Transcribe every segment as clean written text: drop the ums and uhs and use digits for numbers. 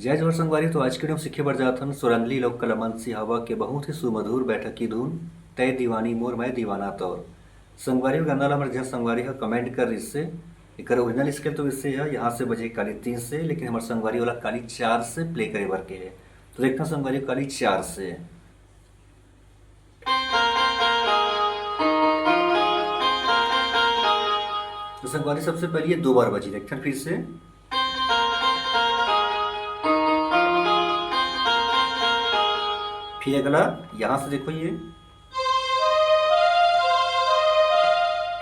जय जोहर संगवारी। तो आज के वीडियो में सीखे बर जाथन सुरंगली लोक कलमन सी हवा के बहुत ही सुमधुर बैठक की धुन तय दीवानी मोर मैं दीवाना तौर। संगवारी गाना ला जहाँ संगवारी है कमेंट कर इससे एक ओरिजिनल स्केल तो इससे है यहाँ से बजे काली 3 से, लेकिन हमारे संगवारी वाला काली 4 से प्ले करे बर के है। तो देखते हैं संगवारी काली 4 से। तो संगवारी सबसे पहले ये 2 बार बजी, देखते हैं फिर से। फिर अगला यहां से देखो ये,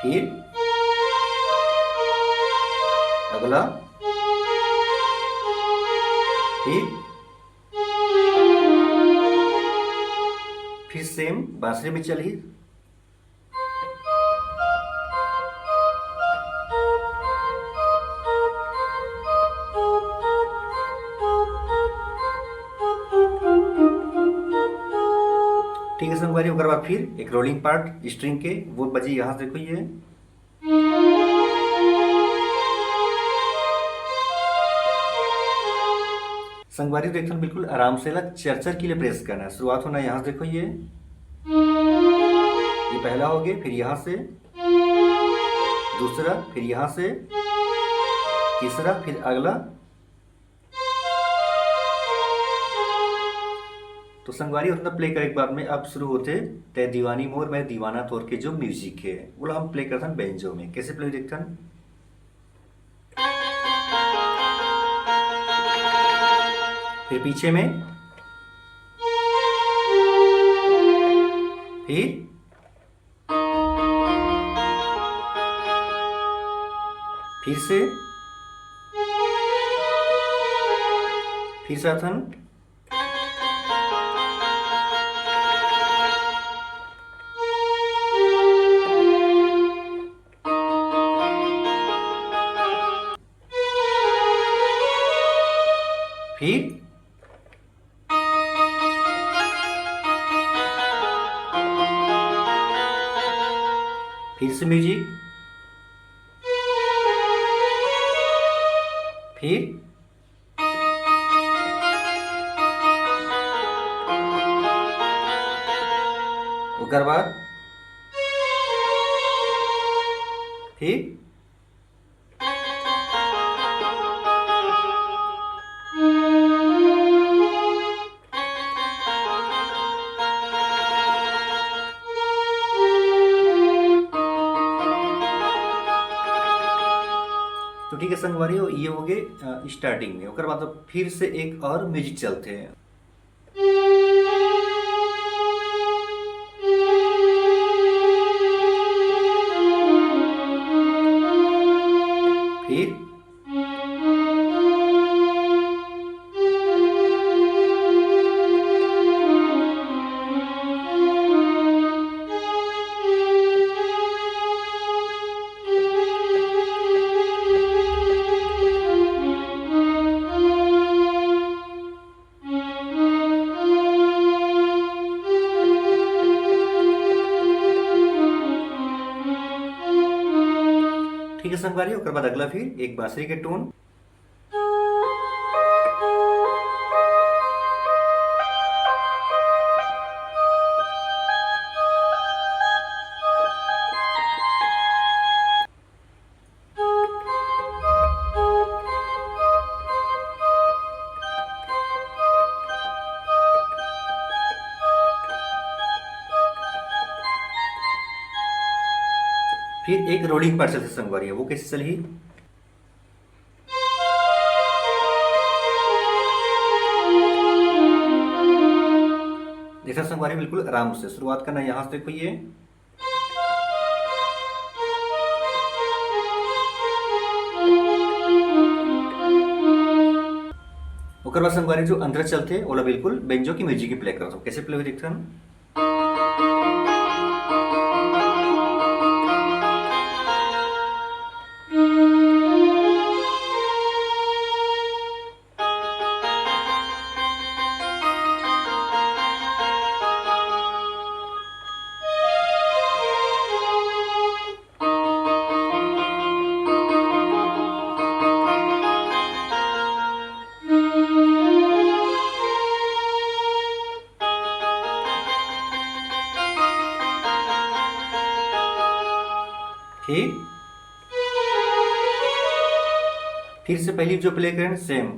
फिर अगला, फिर सेम बांसुरी में चली। ठीक है संगवारी, उसके बाद फिर एक रोलिंग पार्ट स्ट्रिंग के वो बजी यहां से देखो ये। संगवारी देखो बिल्कुल आराम से चरचर के लिए प्रेस करना है। शुरुआत होना यहां से देखो ये पहला हो गया, फिर यहां से दूसरा, फिर यहां से तीसरा, फिर अगला। तो संगवारी उतना प्ले करे के बाद में अब शुरू होते तय दीवानी मोर मैं दीवाना तौर के जो म्यूजिक है वो हम प्ले करते हैं बेंजो में। कैसे प्ले देखते हैं, फिर पीछे में, फिर से, फिर साथन, फिर से म्यूजिक, फिर उसके बाद फिर तो ठीक है संगवारी, ये हो गए स्टार्टिंग में। उसके बाद फिर से एक और म्यूजिक चलते हैं। फिर ठीक है संगवारी, उसके बाद अगला फिर एक बांसुरी के टोन। फिर एक रोलिंग पार्ट चलती संगवारी है, वो कैसे चली, जैसा संगवारी बिल्कुल आराम से शुरुआत करना यहां से देखो ये, उसके बाद संगवारी जो अंदर चलते वो बिल्कुल बेंजो की म्यूजिक की प्ले करता हूँ। कैसे प्ले हुई देखते हैं, फिर से पहली जो प्ले करें सेम।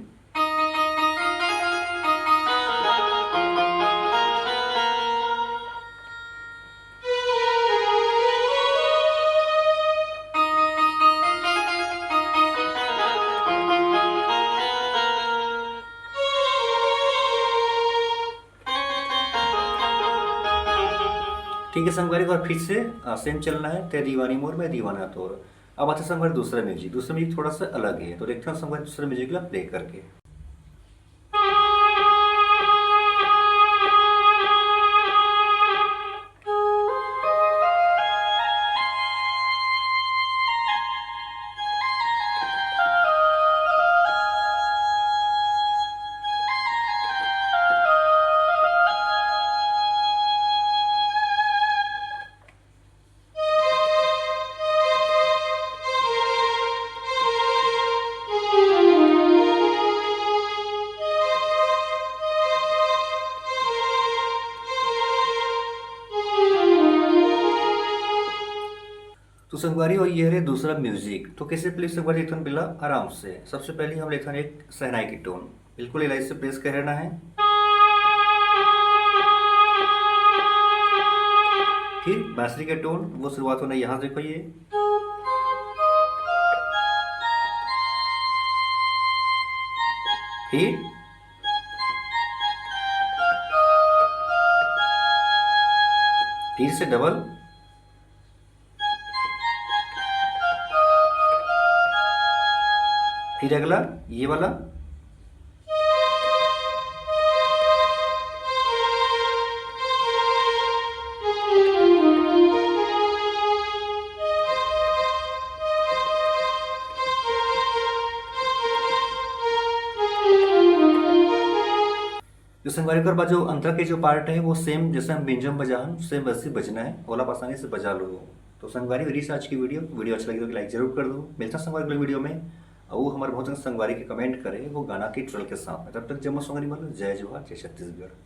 ठीक है संगवारी, और फिर से सेम चलना है, ते दीवानी मोर मैं दीवाना तोर। अब आता है संगवारी दूसरा म्यूजिक। दूसरा म्यूजिक थोड़ा सा अलग है, तो देखते हैं संगवारी दूसरा म्यूजिक ला प्ले करके। तो संगवारी और ये है दूसरा म्यूजिक। तो कैसे प्ले संगवारी लेथन बिला आराम से। सबसे पहले हम लेथन एक सहनाई की टोन, बिल्कुल इलाज से प्रेस कर रहना है। फिर बांसुरी का टोन, वो शुरुआत होना यहाँ से, देखो ये। फिर से डबल, फिर अगला ये वाला, जो संगवारी कर बाद जो अंतर के जो पार्ट है वो सेम जैसे हम बिंजम बजा हम सेम वैसे बजना है, ओला आसानी से बजा लो। तो संगवारी मेरी आज की वीडियो अच्छा लगी तो लाइक जरूर कर दो। मिलता है संगवारी अगले वीडियो में। और वो हमारे बहुत संगवारी के कमेंट करे वो गाना के ट्रेल के साथ में। तब तक जम्मू संगवारी मतलब जय जोहार, जय छत्तीसगढ़।